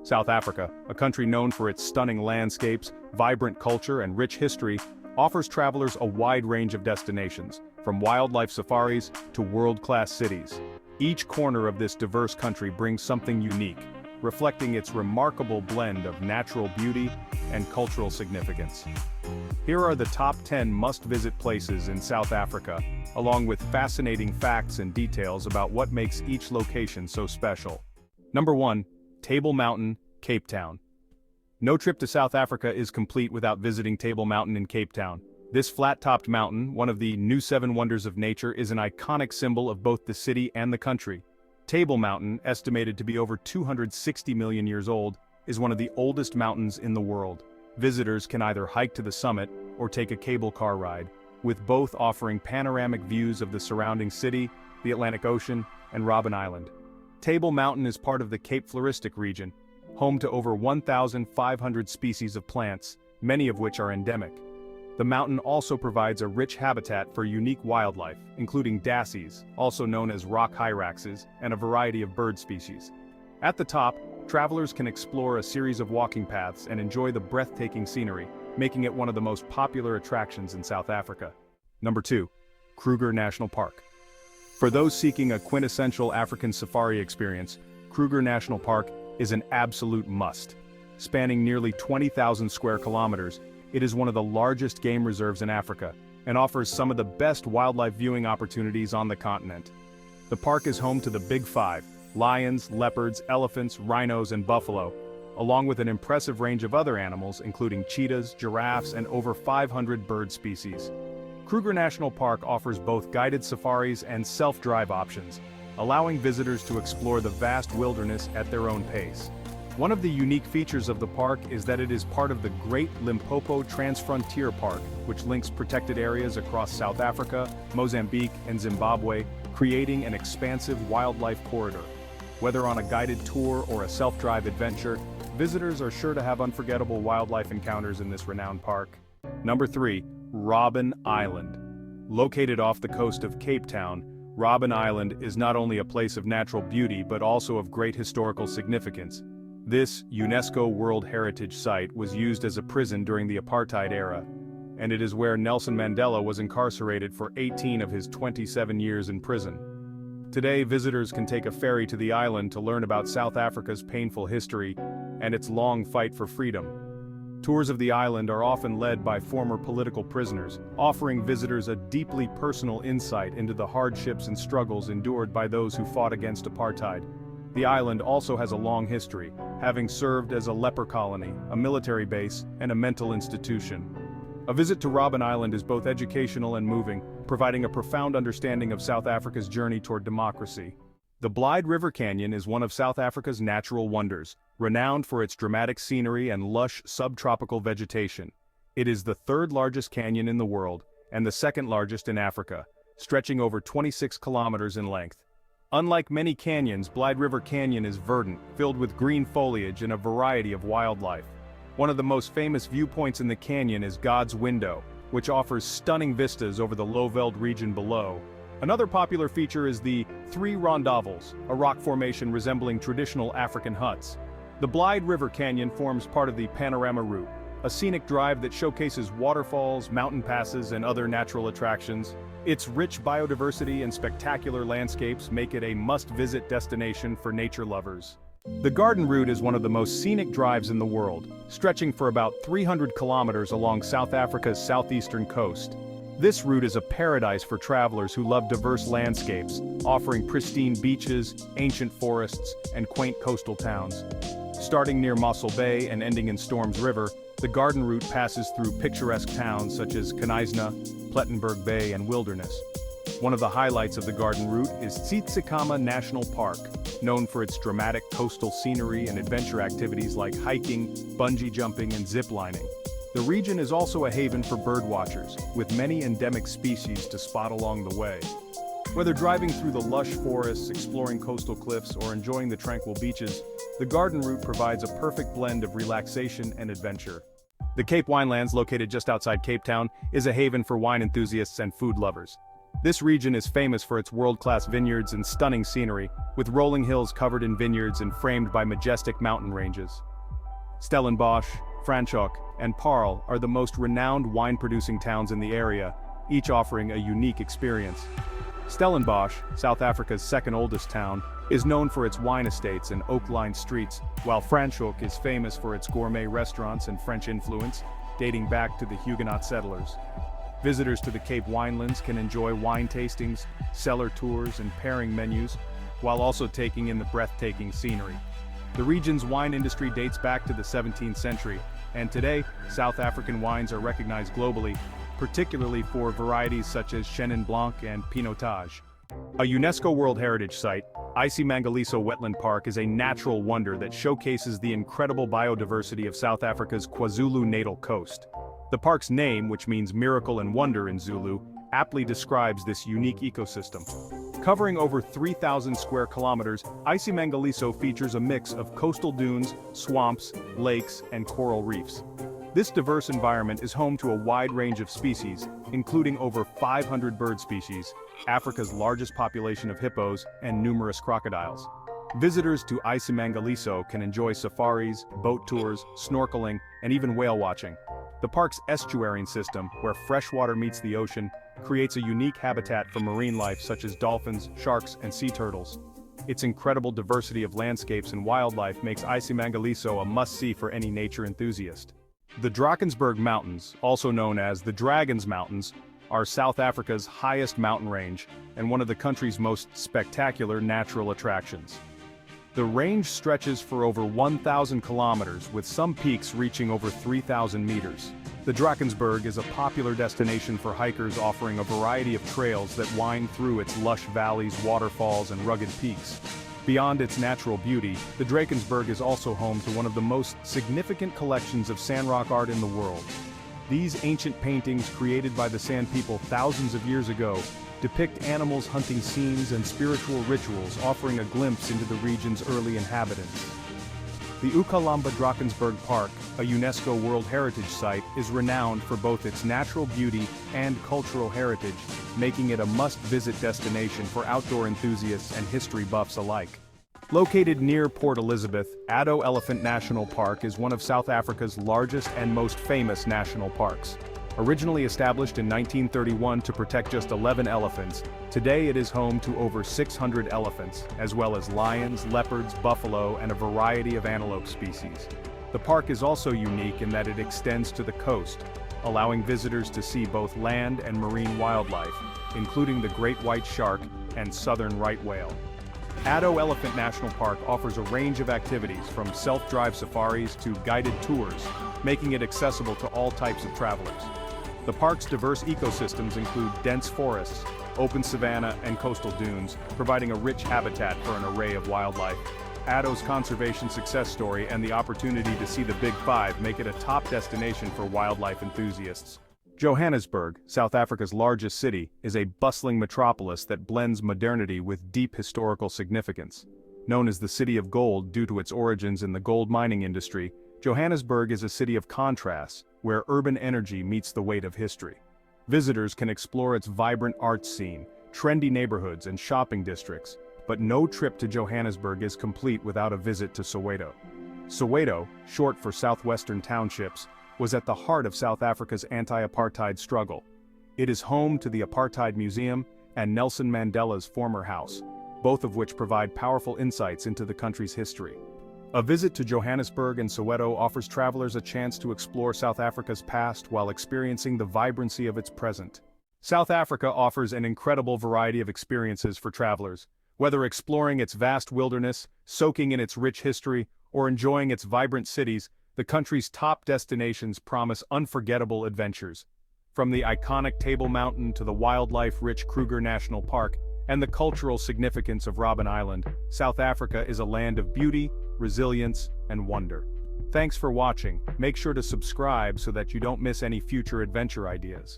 South Africa, a country known for its stunning landscapes, vibrant culture, and rich history, offers travelers a wide range of destinations, from wildlife safaris to world-class cities. Each corner of this diverse country brings something unique, reflecting its remarkable blend of natural beauty and cultural significance. Here are the top 10 must-visit places in South Africa, along with fascinating facts and details about what makes each location so special. Number 1. Table Mountain, Cape Town. No trip to South Africa is complete without visiting Table Mountain in Cape Town. This flat-topped mountain, one of the new 7 wonders of nature, is an iconic symbol of both the city and the country. Table Mountain, estimated to be over 260 million years old, is one of the oldest mountains in the world. Visitors can either hike to the summit or take a cable car ride, with both offering panoramic views of the surrounding city, the Atlantic Ocean, and Robben Island. Table Mountain is part of the Cape Floristic region, home to over 1,500 species of plants, many of which are endemic. The mountain also provides a rich habitat for unique wildlife, including dassies, also known as rock hyraxes, and a variety of bird species. At the top, travelers can explore a series of walking paths and enjoy the breathtaking scenery, making it one of the most popular attractions in South Africa. Number 2. Kruger National Park. For those seeking a quintessential African safari experience, Kruger National Park is an absolute must. Spanning nearly 20,000 square kilometers, it is one of the largest game reserves in Africa, and offers some of the best wildlife viewing opportunities on the continent. The park is home to the Big Five: lions, leopards, elephants, rhinos, and buffalo, along with an impressive range of other animals including cheetahs, giraffes, and over 500 bird species. Kruger National Park offers both guided safaris and self-drive options, allowing visitors to explore the vast wilderness at their own pace. One of the unique features of the park is that it is part of the Great Limpopo Transfrontier Park, which links protected areas across South Africa, Mozambique, and Zimbabwe, creating an expansive wildlife corridor. Whether on a guided tour or a self-drive adventure, visitors are sure to have unforgettable wildlife encounters in this renowned park. Number 3. Robben Island. Located off the coast of Cape Town, Robben Island is not only a place of natural beauty but also of great historical significance. This UNESCO World Heritage Site was used as a prison during the apartheid era, and it is where Nelson Mandela was incarcerated for 18 of his 27 years in prison. Today, visitors can take a ferry to the island to learn about South Africa's painful history and its long fight for freedom. Tours of the island are often led by former political prisoners, offering visitors a deeply personal insight into the hardships and struggles endured by those who fought against apartheid. The island also has a long history, having served as a leper colony, a military base, and a mental institution. A visit to Robben Island is both educational and moving, providing a profound understanding of South Africa's journey toward democracy. The Blyde River Canyon is one of South Africa's natural wonders, renowned for its dramatic scenery and lush subtropical vegetation. It is the third largest canyon in the world, and the second largest in Africa, stretching over 26 kilometers in length. Unlike many canyons, Blyde River Canyon is verdant, filled with green foliage and a variety of wildlife. One of the most famous viewpoints in the canyon is God's Window, which offers stunning vistas over the low-veld region below. Another popular feature is the Three Rondavels, a rock formation resembling traditional African huts. The Blyde River Canyon forms part of the Panorama Route, a scenic drive that showcases waterfalls, mountain passes, and other natural attractions. Its rich biodiversity and spectacular landscapes make it a must-visit destination for nature lovers. The Garden Route is one of the most scenic drives in the world, stretching for about 300 kilometers along South Africa's southeastern coast. This route is a paradise for travelers who love diverse landscapes, offering pristine beaches, ancient forests, and quaint coastal towns. Starting near Mossel Bay and ending in Storms River, the Garden Route passes through picturesque towns such as Knysna, Plettenberg Bay, and Wilderness. One of the highlights of the Garden Route is Tsitsikamma National Park, known for its dramatic coastal scenery and adventure activities like hiking, bungee jumping, and zip lining. The region is also a haven for birdwatchers, with many endemic species to spot along the way. Whether driving through the lush forests, exploring coastal cliffs, or enjoying the tranquil beaches, the Garden Route provides a perfect blend of relaxation and adventure. The Cape Winelands, located just outside Cape Town, is a haven for wine enthusiasts and food lovers. This region is famous for its world-class vineyards and stunning scenery, with rolling hills covered in vineyards and framed by majestic mountain ranges. Stellenbosch, Franschhoek, and Paarl are the most renowned wine-producing towns in the area, each offering a unique experience. Stellenbosch, South Africa's second oldest town, is known for its wine estates and oak-lined streets, while Franschhoek is famous for its gourmet restaurants and French influence, dating back to the Huguenot settlers. Visitors to the Cape Winelands can enjoy wine tastings, cellar tours, and pairing menus, while also taking in the breathtaking scenery. The region's wine industry dates back to the 17th century, and today, South African wines are recognized globally, particularly for varieties such as Chenin Blanc and Pinotage. A UNESCO World Heritage Site, Isimangaliso Wetland Park is a natural wonder that showcases the incredible biodiversity of South Africa's KwaZulu-Natal coast. The park's name, which means miracle and wonder in Zulu, aptly describes this unique ecosystem. Covering over 3,000 square kilometers, Isimangaliso features a mix of coastal dunes, swamps, lakes, and coral reefs. This diverse environment is home to a wide range of species, including over 500 bird species, Africa's largest population of hippos, and numerous crocodiles. Visitors to Isimangaliso can enjoy safaris, boat tours, snorkeling, and even whale watching. The park's estuarine system, where freshwater meets the ocean, creates a unique habitat for marine life such as dolphins, sharks, and sea turtles. Its incredible diversity of landscapes and wildlife makes Isimangaliso a must-see for any nature enthusiast. The Drakensberg Mountains, also known as the Dragon's Mountains, are South Africa's highest mountain range and one of the country's most spectacular natural attractions. The range stretches for over 1,000 kilometers, with some peaks reaching over 3,000 meters. The Drakensberg is a popular destination for hikers, offering a variety of trails that wind through its lush valleys, waterfalls, and rugged peaks. Beyond its natural beauty, the Drakensberg is also home to one of the most significant collections of sandrock art in the world. These ancient paintings, created by the Sand People thousands of years ago, depict animals hunting scenes and spiritual rituals, offering a glimpse into the region's early inhabitants. The Ukalamba Drakensberg Park, a UNESCO World Heritage Site, is renowned for both its natural beauty and cultural heritage, making it a must-visit destination for outdoor enthusiasts and history buffs alike. Located near Port Elizabeth, Addo Elephant National Park is one of South Africa's largest and most famous national parks. Originally established in 1931 to protect just 11 elephants, today it is home to over 600 elephants, as well as lions, leopards, buffalo, and a variety of antelope species. The park is also unique in that it extends to the coast, allowing visitors to see both land and marine wildlife, including the great white shark and southern right whale. Addo Elephant National Park offers a range of activities from self-drive safaris to guided tours, making it accessible to all types of travelers. The park's diverse ecosystems include dense forests, open savanna, and coastal dunes, providing a rich habitat for an array of wildlife. Addo's conservation success story and the opportunity to see the Big Five make it a top destination for wildlife enthusiasts. Johannesburg, South Africa's largest city, is a bustling metropolis that blends modernity with deep historical significance. Known as the City of Gold due to its origins in the gold mining industry, Johannesburg is a city of contrasts, where urban energy meets the weight of history. Visitors can explore its vibrant arts scene, trendy neighborhoods, and shopping districts, but no trip to Johannesburg is complete without a visit to Soweto. Soweto, short for Southwestern Townships, was at the heart of South Africa's anti-apartheid struggle. It is home to the Apartheid Museum and Nelson Mandela's former house, both of which provide powerful insights into the country's history. A visit to Johannesburg and Soweto offers travelers a chance to explore South Africa's past while experiencing the vibrancy of its present. South Africa offers an incredible variety of experiences for travelers. Whether exploring its vast wilderness, soaking in its rich history, or enjoying its vibrant cities, the country's top destinations promise unforgettable adventures. From the iconic Table Mountain to the wildlife-rich Kruger National Park and the cultural significance of Robben Island, South Africa is a land of beauty, resilience, and wonder. Thanks for watching. Make sure to subscribe so that you don't miss any future adventure ideas.